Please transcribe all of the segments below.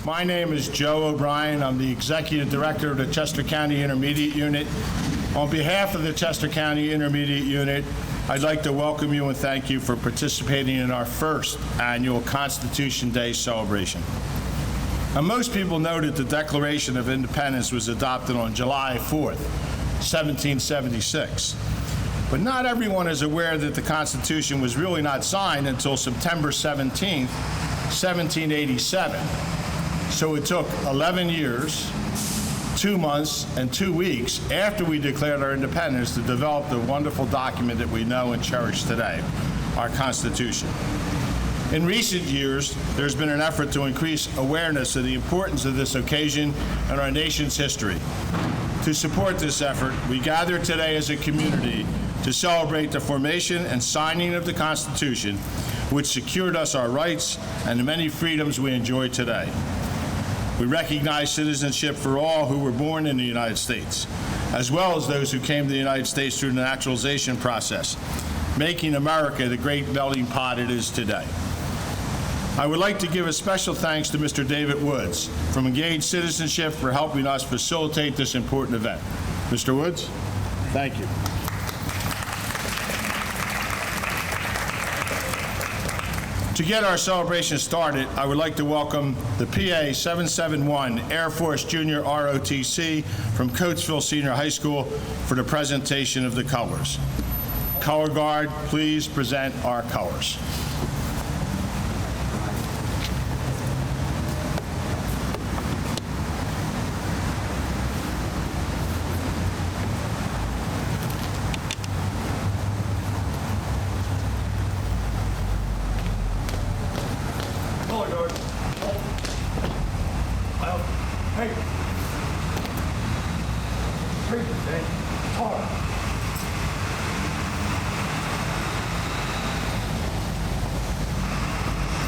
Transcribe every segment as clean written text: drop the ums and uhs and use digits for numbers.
My name is Joe O'Brien. I'm the Executive Director of the Chester County Intermediate Unit. On behalf of the Chester County Intermediate Unit, I'd like to welcome you and thank you for participating in our first annual Constitution Day celebration. Now, most people know that the Declaration of Independence was adopted on July 4th, 1776. But not everyone is aware that the Constitution was really not signed until September 17th, 1787. So it took 11 years, 2 months, and 2 weeks after we declared our independence to develop the wonderful document that we know and cherish today, our Constitution. In recent years, there's been an effort to increase awareness of the importance of this occasion in our nation's history. To support this effort, we gather today as a community to celebrate the formation and signing of the Constitution, which secured us our rights and the many freedoms we enjoy today. We recognize citizenship for all who were born in the United States, as well as those who came to the United States through the naturalization process, making America the great melting pot it is today. I would like to give a special thanks to Mr. David Woods from Engaged Citizenship for helping us facilitate this important event. Mr. Woods, thank you. To get our celebration started, I would like to welcome the PA 771 Air Force Junior ROTC from Coatesville Senior High School for the presentation of the colors. Color Guard, please present our colors.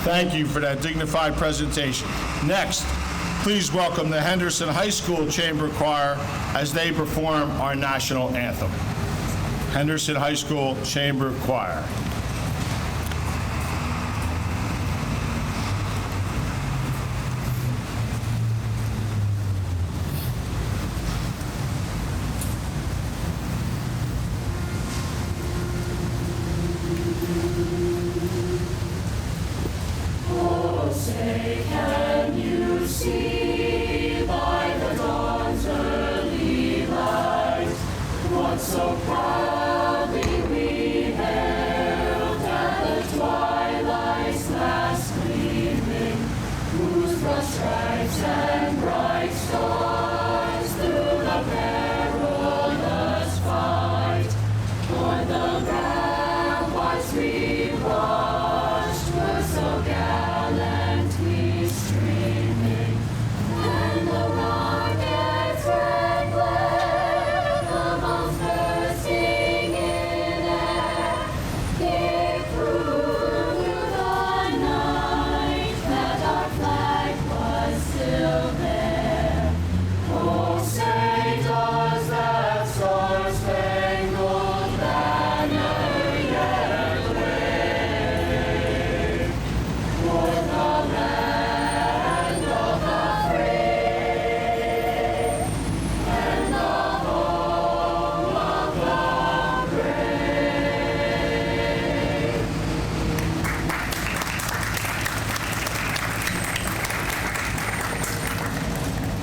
Thank you for that dignified presentation. Next, please welcome the Henderson High School Chamber Choir as they perform our national anthem. Henderson High School Chamber Choir.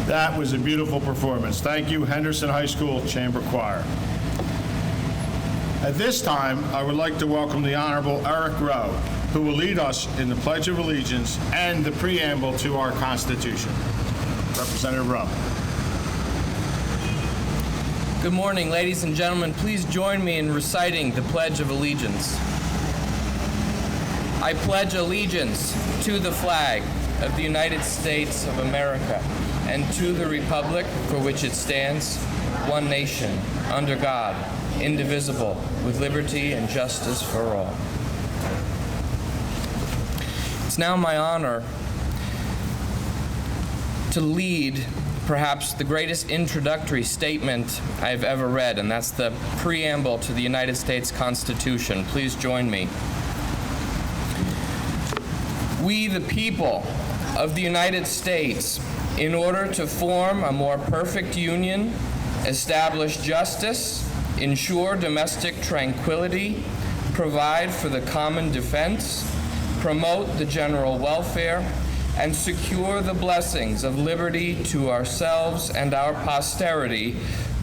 That was a beautiful performance. Thank you, Henderson High School Chamber Choir. At this time, I would like to welcome the Honorable Eric Rowe, who will lead us in the Pledge of Allegiance and the preamble to our Constitution. Representative Rowe. Good morning, ladies and gentlemen. Please join me in reciting the Pledge of Allegiance. I pledge allegiance to the flag of the United States of America and to the republic for which it stands, one nation, under God, indivisible, with liberty and justice for all. It's now my honor to lead perhaps the greatest introductory statement I've ever read, and that's the preamble to the United States Constitution. Please join me. We, the people of the United States in order to form a more perfect union, establish justice, ensure domestic tranquility, provide for the common defense, promote the general welfare, and secure the blessings of liberty to ourselves and our posterity,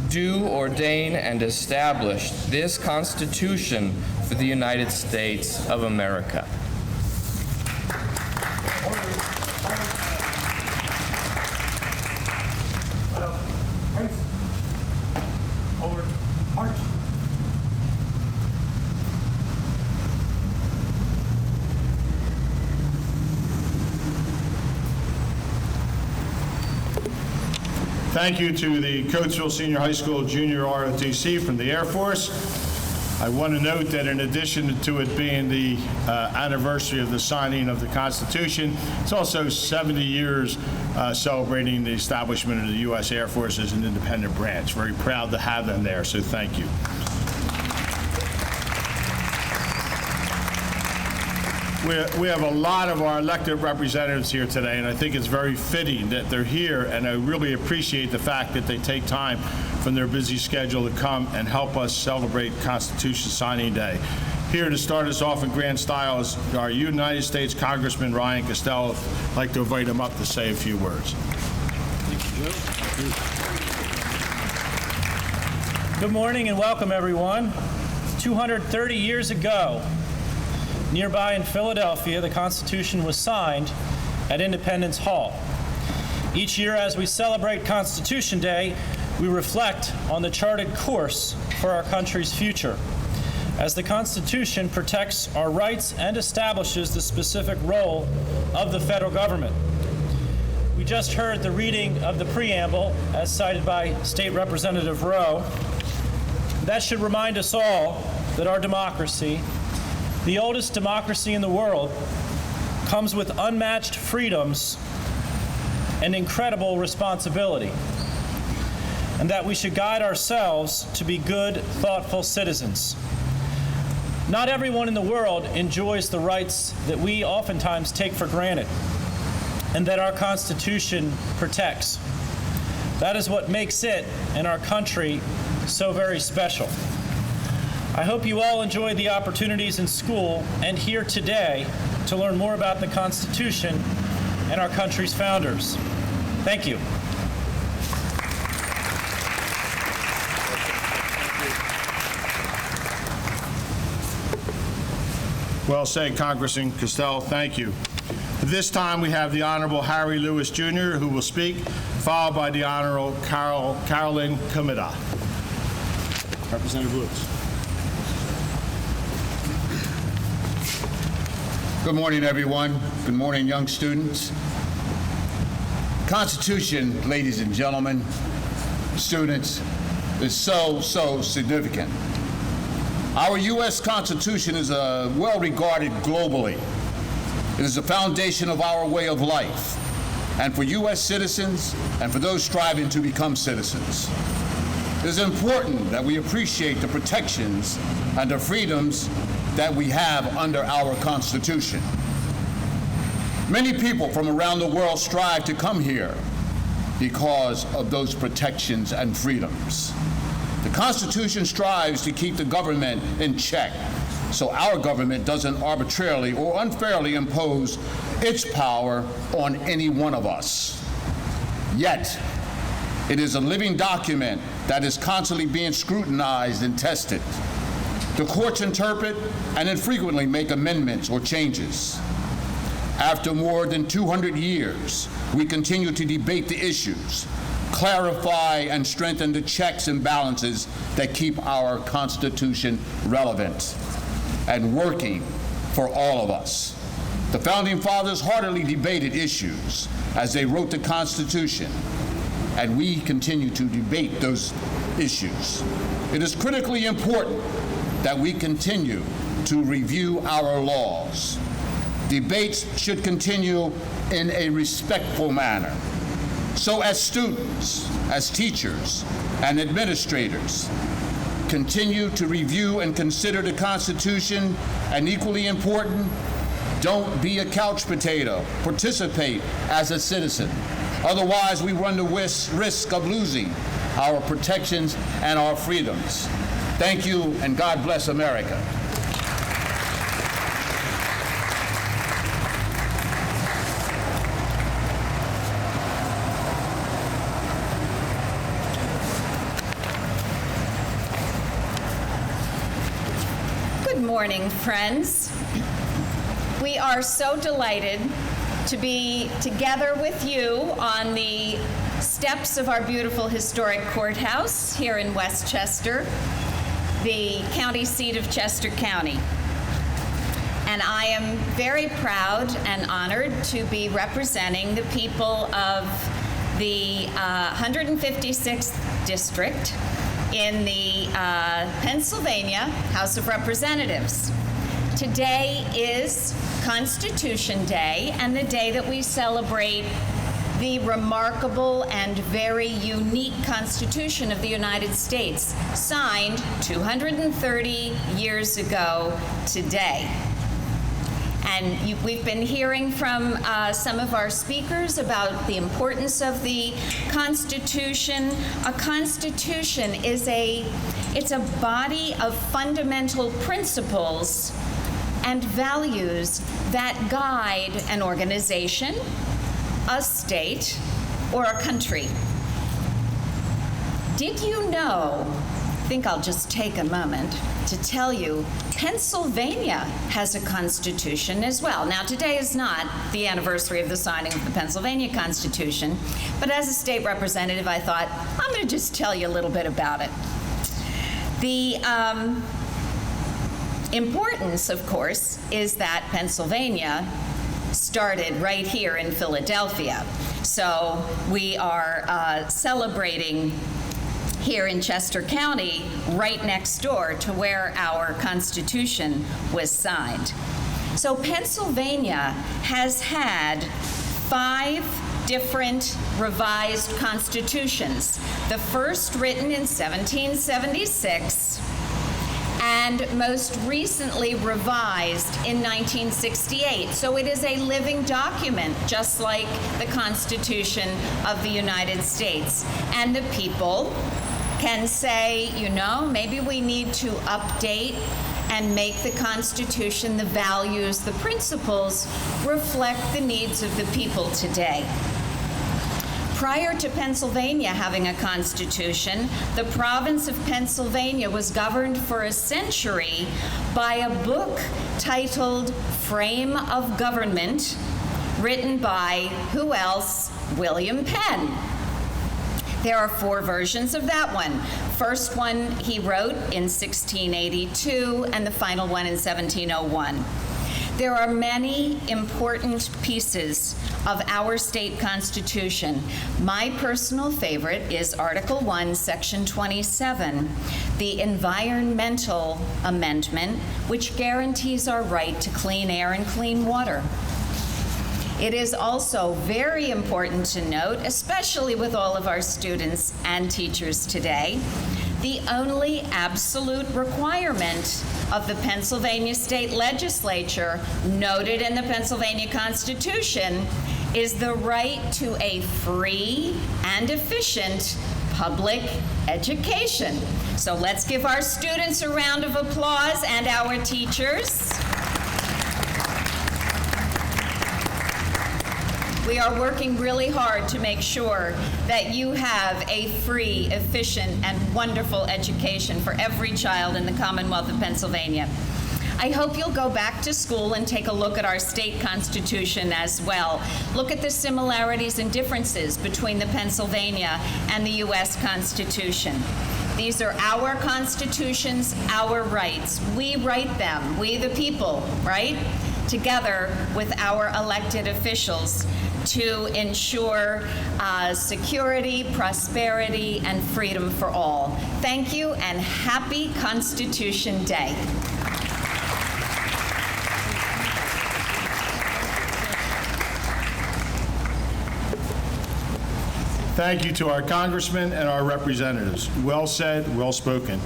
do ordain and establish this Constitution for the United States of America. Thank you to the Coatesville Senior High School Junior ROTC from the Air Force. I want to note that in addition to it being the anniversary of the signing of the Constitution, it's also 70 years celebrating the establishment of the U.S. Air Force as an independent branch. Very proud to have them there, so thank you. We have a lot of our elected representatives here today, and I think it's very fitting that they're here, and I really appreciate the fact that they take time from their busy schedule to come and help us celebrate Constitution Signing Day. Here to start us off in grand style is our United States Congressman Ryan Costello. I'd like to invite him up to say a few words. Good morning and welcome, everyone. 230 years ago, nearby in Philadelphia, the Constitution was signed at Independence Hall. Each year as we celebrate Constitution Day, we reflect on the charted course for our country's future, as the Constitution protects our rights and establishes the specific role of the federal government. We just heard the reading of the preamble, as cited by State Representative Rowe. That should remind us all that our democracy, the oldest democracy in the world, comes with unmatched freedoms and incredible responsibility, and that we should guide ourselves to be good, thoughtful citizens. Not everyone in the world enjoys the rights that we oftentimes take for granted and that our Constitution protects. That is what makes it and our country so very special. I hope you all enjoyed the opportunities in school and here today to learn more about the Constitution and our country's founders. Thank you. Well said, Congressman Costello. Thank you. At this time, we have the Honorable Harry Lewis Jr., who will speak, followed by the Honorable Carolyn Comida. Representative Lewis. Good morning, everyone. Good morning, young students. Constitution, ladies and gentlemen, students, is so significant. Our U.S. Constitution is well-regarded globally. It is the foundation of our way of life, and for U.S. citizens and for those striving to become citizens. It is important that we appreciate the protections and the freedoms that we have under our Constitution. Many people from around the world strive to come here because of those protections and freedoms. The Constitution strives to keep the government in check so our government doesn't arbitrarily or unfairly impose its power on any one of us. Yet, it is a living document that is constantly being scrutinized and tested. The courts interpret and infrequently make amendments or changes. After more than 200 years, we continue to debate the issues, clarify and strengthen the checks and balances that keep our Constitution relevant and working for all of us. The Founding Fathers heartily debated issues as they wrote the Constitution, and we continue to debate those issues. It is critically important that we continue to review our laws. Debates should continue in a respectful manner. So as students, as teachers, and administrators continue to review and consider the Constitution, and equally important, Don't be a couch potato. Participate as a citizen. Otherwise, we run the risk of losing our protections and our freedoms. Thank you, and God bless America. Good morning, friends. We are so delighted to be together with you on the steps of our beautiful historic courthouse here in Westchester, the county seat of Chester County. And I am very proud and honored to be representing the people of the 156th District in the Pennsylvania House of Representatives. Today is Constitution Day, and the day that we celebrate the remarkable and very unique Constitution of the United States, signed 230 years ago today. And we've been hearing from some of our speakers about the importance of the Constitution. A Constitution is it's a body of fundamental principles and values that guide an organization, a state, or a country. Did you know, I think I'll just take a moment to tell you, Pennsylvania has a constitution as well. Now, today is not the anniversary of the signing of the Pennsylvania Constitution, but as a state representative, I thought, I'm going to just tell you a little bit about it. The importance, of course, is that Pennsylvania started right here in Philadelphia. So we are celebrating here in Chester County, right next door to where our Constitution was signed. So Pennsylvania has had 5 different revised constitutions. The first written in 1776, and most recently revised in 1968. So it is a living document, just like the Constitution of the United States. And the people can say, you know, maybe we need to update and make the Constitution, the values, the principles, reflect the needs of the people today. Prior to Pennsylvania having a constitution, the province of Pennsylvania was governed for a century by a book titled Frame of Government, written by, who else? William Penn. There are 4 versions of that one. First one he wrote in 1682, and the final one in 1701. There are many important pieces of our state constitution. My personal favorite is Article 1, Section 27, the Environmental Amendment, which guarantees our right to clean air and clean water. It is also very important to note, especially with all of our students and teachers today, the only absolute requirement of the Pennsylvania State Legislature, noted in the Pennsylvania Constitution, is the right to a free and efficient public education. So let's give our students a round of applause and our teachers. We are working really hard to make sure that you have a free, efficient, and wonderful education for every child in the Commonwealth of Pennsylvania. I hope you'll go back to school and take a look at our state constitution as well. Look at the similarities and differences between the Pennsylvania and the U.S. Constitution. These are our constitutions, our rights. We write them, we the people, right? Together with our elected officials to ensure security, prosperity, and freedom for all. Thank you, and happy Constitution Day. Thank you to our congressmen and our representatives. Well said, well spoken.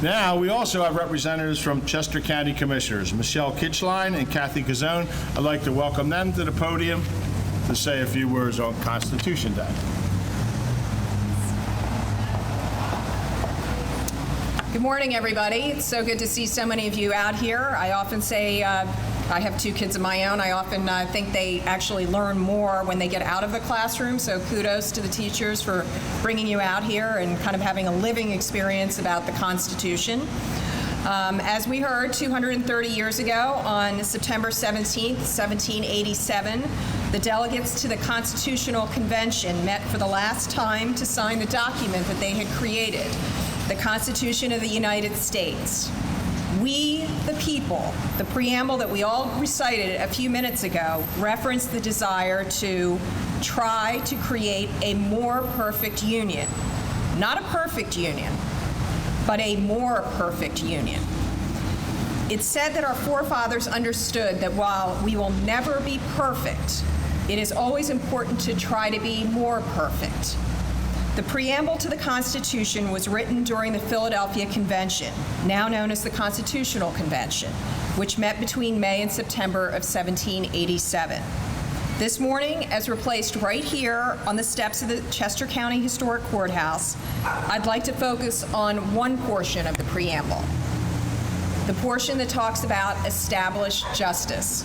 Now, we also have representatives from Chester County Commissioners, Michelle Kitchline and Kathy Gazzone. I'd like to welcome them to the podium to say a few words on Constitution Day. Good morning, everybody. It's so good to see so many of you out here. I often say, I have 2 kids of my own. I often think they actually learn more when they get out of the classroom, so kudos to the teachers for bringing you out here and kind of having a living experience about the Constitution. As we heard, 230 years ago, on September 17th, 1787, the delegates to the Constitutional Convention met for the last time to sign the document that they had created, the Constitution of the United States. We, the people, the preamble that we all recited a few minutes ago, referenced the desire to try to create a more perfect union. Not a perfect union, but a more perfect union. It's said that our forefathers understood that while we will never be perfect, it is always important to try to be more perfect. The preamble to the Constitution was written during the Philadelphia Convention, now known as the Constitutional Convention, which met between May and September of 1787. This morning, as we're placed right here on the steps of the Chester County Historic Courthouse, I'd like to focus on one portion of the preamble, the portion that talks about established justice.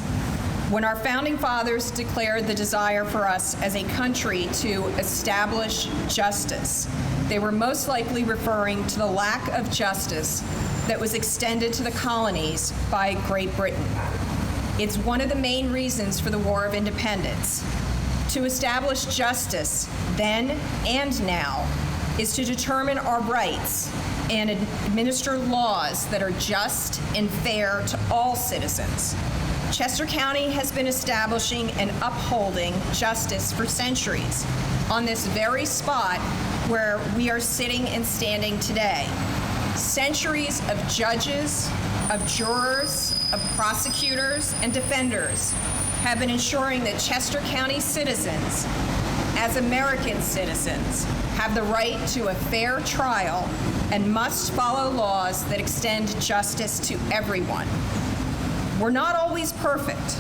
When our founding fathers declared the desire for us as a country to establish justice, they were most likely referring to the lack of justice that was extended to the colonies by Great Britain. It's one of the main reasons for the War of Independence. To establish justice then and now is to determine our rights and administer laws that are just and fair to all citizens. Chester County has been establishing and upholding justice for centuries on this very spot where we are sitting and standing today. Centuries of judges, of jurors, of prosecutors, and defenders have been ensuring that Chester County citizens, as American citizens, have the right to a fair trial and must follow laws that extend justice to everyone. We're not always perfect,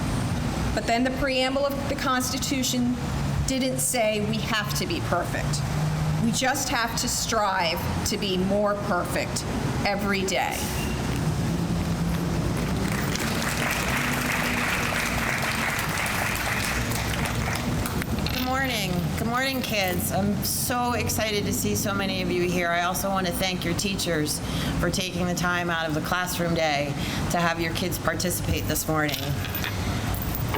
but then the preamble of the Constitution didn't say we have to be perfect. We just have to strive to be more perfect every day. Good morning. Good morning, kids. I'm so excited to see so many of you here. I also want to thank your teachers for taking the time out of the classroom day to have your kids participate this morning.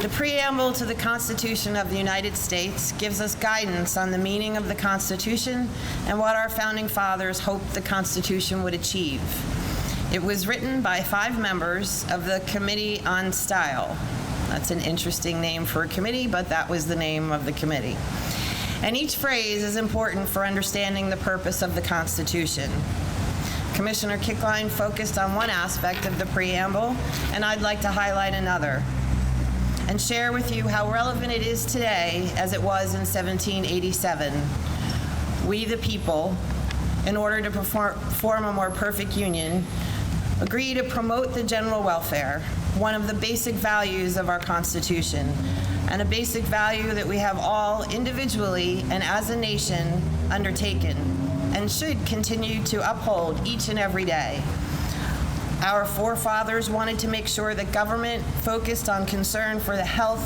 The preamble to the Constitution of the United States gives us guidance on the meaning of the Constitution and what our founding fathers hoped the Constitution would achieve. It was written by 5 members of the Committee on Style. That's an interesting name for a committee, but that was the name of the committee. And each phrase is important for understanding the purpose of the Constitution. Commissioner Kitchline focused on one aspect of the preamble, and I'd like to highlight another and share with you how relevant it is today as it was in 1787. We, the people, in order to form a more perfect union, agree to promote the general welfare, one of the basic values of our Constitution, and a basic value that we have all individually and as a nation undertaken and should continue to uphold each and every day. Our forefathers wanted to make sure that government focused on concern for the health,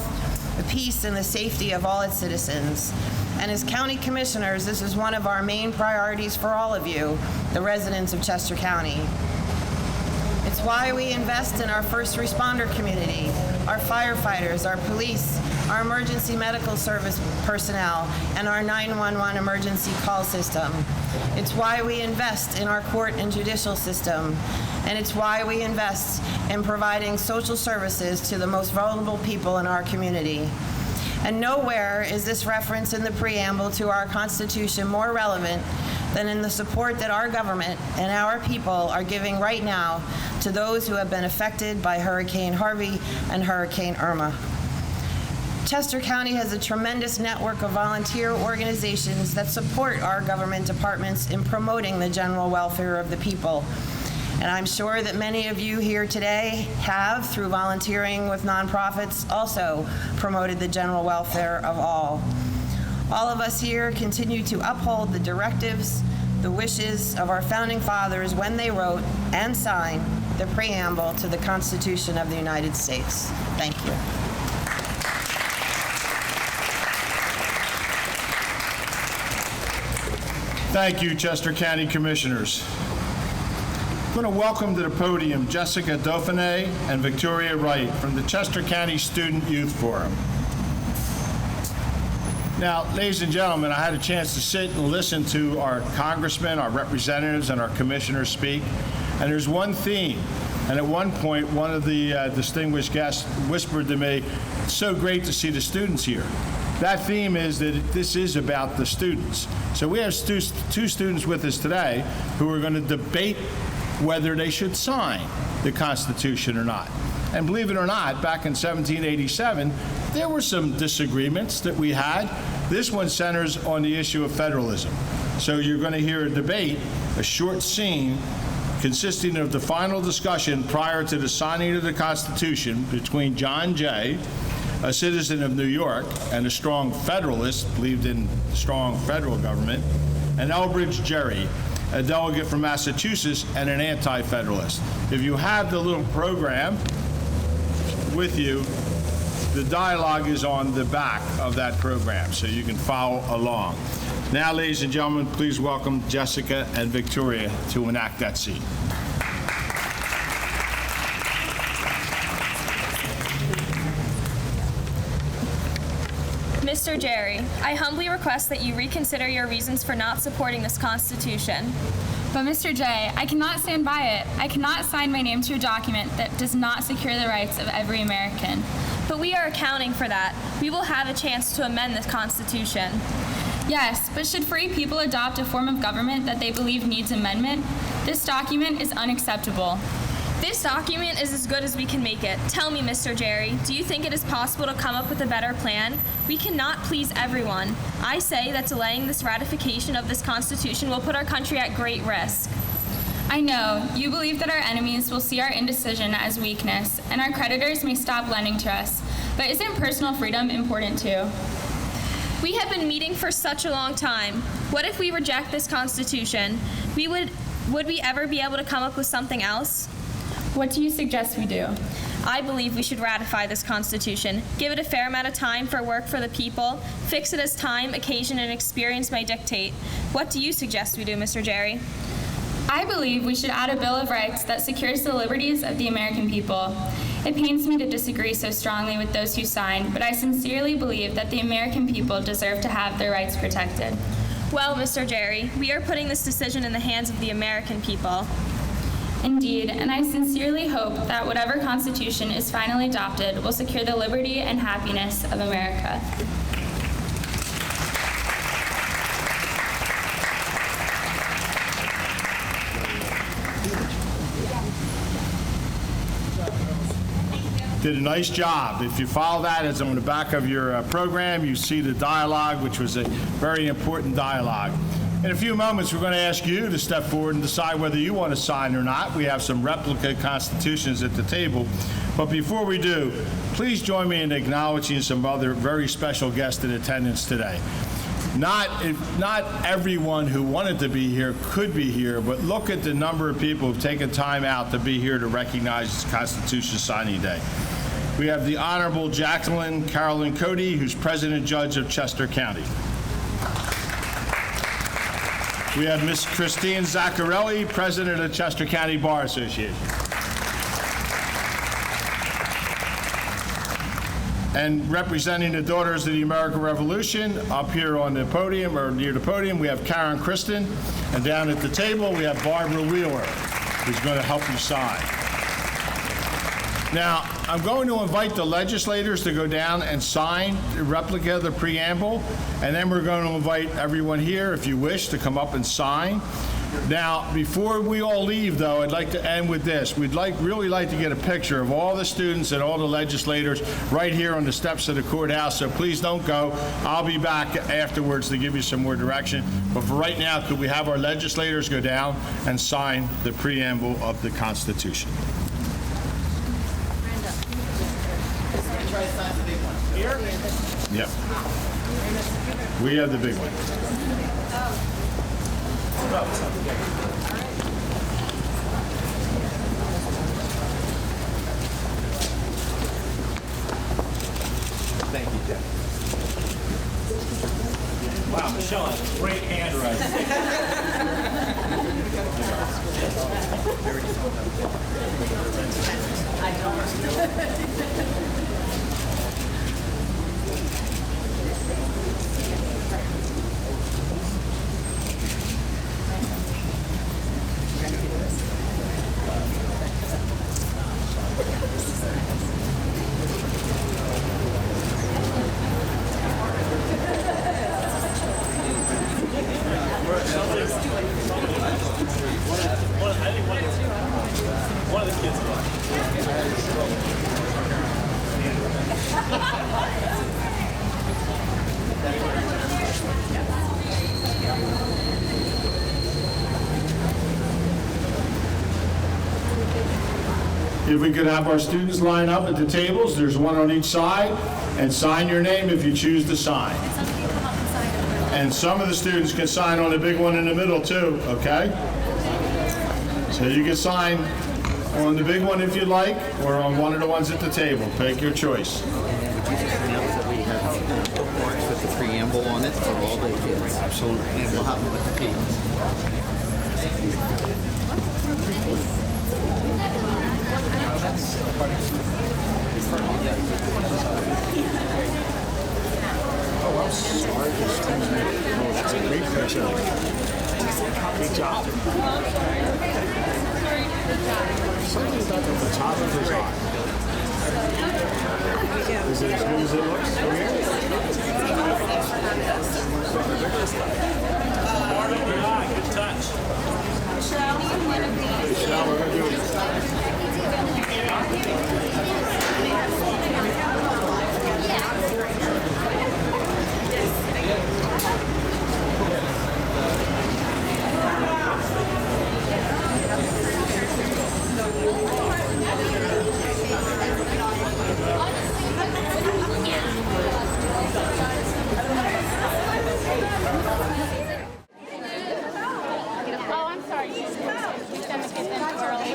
the peace, and the safety of all its citizens. And as county commissioners, this is one of our main priorities for all of you, the residents of Chester County. It's why we invest in our first responder community, our firefighters, our police, our emergency medical service personnel, and our 911 emergency call system. It's why we invest in our court and judicial system, and it's why we invest in providing social services to the most vulnerable people in our community. And nowhere is this reference in the preamble to our Constitution more relevant than in the support that our government and our people are giving right now to those who have been affected by Hurricane Harvey and Hurricane Irma. Chester County has a tremendous network of volunteer organizations that support our government departments in promoting the general welfare of the people. And I'm sure that many of you here today have, through volunteering with nonprofits, also promoted the general welfare of all. All of us here continue to uphold the directives, the wishes of our founding fathers when they wrote and signed the preamble to the Constitution of the United States. Thank you. Thank you, Chester County Commissioners. I'm going to welcome to the podium Jessica Dauphiné and Victoria Wright from the Chester County Student Youth Forum. Now, ladies and gentlemen, I had a chance to sit and listen to our congressmen, our representatives, and our commissioners speak, and there's one theme. And at one point, one of the distinguished guests whispered to me, "It's so great to see the students here." That theme is that this is about the students. So we have two students with us today who are going to debate whether they should sign the Constitution or not. And believe it or not, back in 1787, there were some disagreements that we had. This one centers on the issue of federalism. So you're going to hear a debate, a short scene, consisting of the final discussion prior to the signing of the Constitution between John Jay, a citizen of New York and a strong Federalist, believed in strong federal government, and Elbridge Gerry, a delegate from Massachusetts and an anti-federalist. If you have the little program with you, the dialogue is on the back of that program, so you can follow along. Now, ladies and gentlemen, please welcome Jessica and Victoria to enact that scene. Mr. Gerry, I humbly request that you reconsider your reasons for not supporting this Constitution. But Mr. Jay, I cannot stand by it. I cannot sign my name to a document that does not secure the rights of every American. But we are accounting for that. We will have a chance to amend this Constitution. Yes, but should free people adopt a form of government that they believe needs amendment? This document is unacceptable. This document is as good as we can make it. Tell me, Mr. Gerry, do you think it is possible to come up with a better plan? We cannot please everyone. I say that delaying this ratification of this Constitution will put our country at great risk. I know, you believe that our enemies will see our indecision as weakness, and our creditors may stop lending to us. But isn't personal freedom important too? We have been meeting for such a long time. What if we reject this Constitution? Would we ever be able to come up with something else? What do you suggest we do? I believe we should ratify this Constitution, give it a fair amount of time for work for the people, fix it as time, occasion, and experience may dictate. What do you suggest we do, Mr. Gerry? I believe we should add a Bill of Rights that secures the liberties of the American people. It pains me to disagree so strongly with those who signed, but I sincerely believe that the American people deserve to have their rights protected. Well, Mr. Gerry, we are putting this decision in the hands of the American people. Indeed, and I sincerely hope that whatever Constitution is finally adopted will secure the liberty and happiness of America. Did a nice job. If you follow that, as on the back of your program, you see the dialogue, which was a very important dialogue. In a few moments, we're going to ask you to step forward and decide whether you want to sign or not. We have some replica constitutions at the table. But before we do, please join me in acknowledging some other very special guests in attendance today. Not everyone who wanted to be here could be here, but look at the number of people who've taken time out to be here to recognize this Constitution Signing Day. We have the Honorable Jacqueline Carolyn Cody, who's President Judge of Chester County. We have Ms. Christine Zaccarelli, President of the Chester County Bar Association. And representing the Daughters of the American Revolution, up here on the podium, or near the podium, we have Karen Kristen. And down at the table, we have Barbara Wheeler, who's going to help you sign. Now, I'm going to invite the legislators to go down and sign the replica of the preamble, and then we're going to invite everyone here, if you wish, to come up and sign. Now, before we all leave, though, I'd like to end with this. We'd really like to get a picture of all the students and all the legislators right here on the steps of the courthouse, so please don't go. I'll be back afterwards to give you some more direction. But for right now, could we have our legislators go down and sign the preamble of the Constitution? Here? Yep. We have the big one. Thank you, Jeff. Wow, Michelle has great handwriting. One of the kids. If we could have our students line up at the tables, there's one on each side, and sign your name if you choose to sign. And some of the students can sign on the big one in the middle too, okay? So you can sign on the big one if you like, or on one of the ones at the table. Take your choice. Would you just announce that we have bookmarks with the preamble on it for all the kids? Absolutely. And we'll have them with the teams. Oh, I'm sorry. Oh, that's a great picture. Good job. Something's up at the top of his eye. Is it as good as it looks from here? Good touch. Michelle, we're going to do it. Oh, I'm sorry. You sent the kids in early.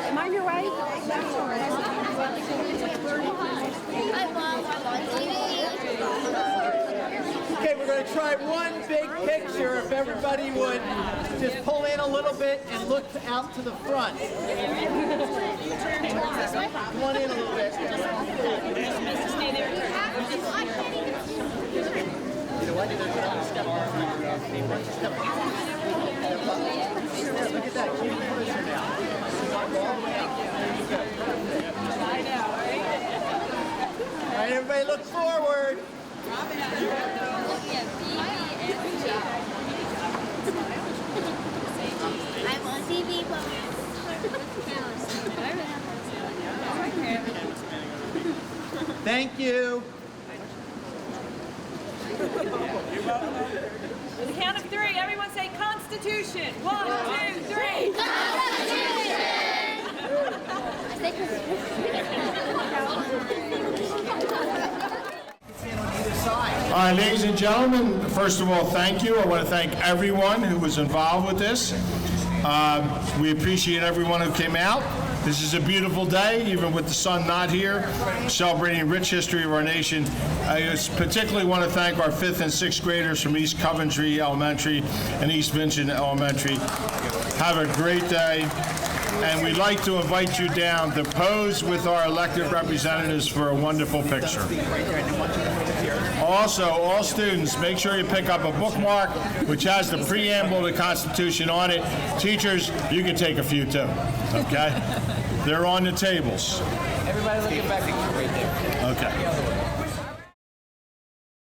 Am I your way? Okay, we're going to try one big picture. If everybody would just pull in a little bit and look out to the front. Come on in a little bit. Look at that. Keep pushing now. All right, everybody look forward. I want TV. Thank you. The count of three, everyone say Constitution. 1, 2, 3. All right, ladies and gentlemen, first of all, thank you. I want to thank everyone who was involved with this. We appreciate everyone who came out. This is a beautiful day, even with the sun not here, celebrating a rich history of our nation. I particularly want to thank our 5th and 6th graders from East Coventry Elementary and East Vincent Elementary. Have a great day. And we'd like to invite you down to pose with our elected representatives for a wonderful picture. Right there, and I want you to move here. Also, all students, make sure you pick up a bookmark which has the preamble to the Constitution on it. Teachers, you can take a few too, okay? They're on the tables. Everybody look at back right there. Okay.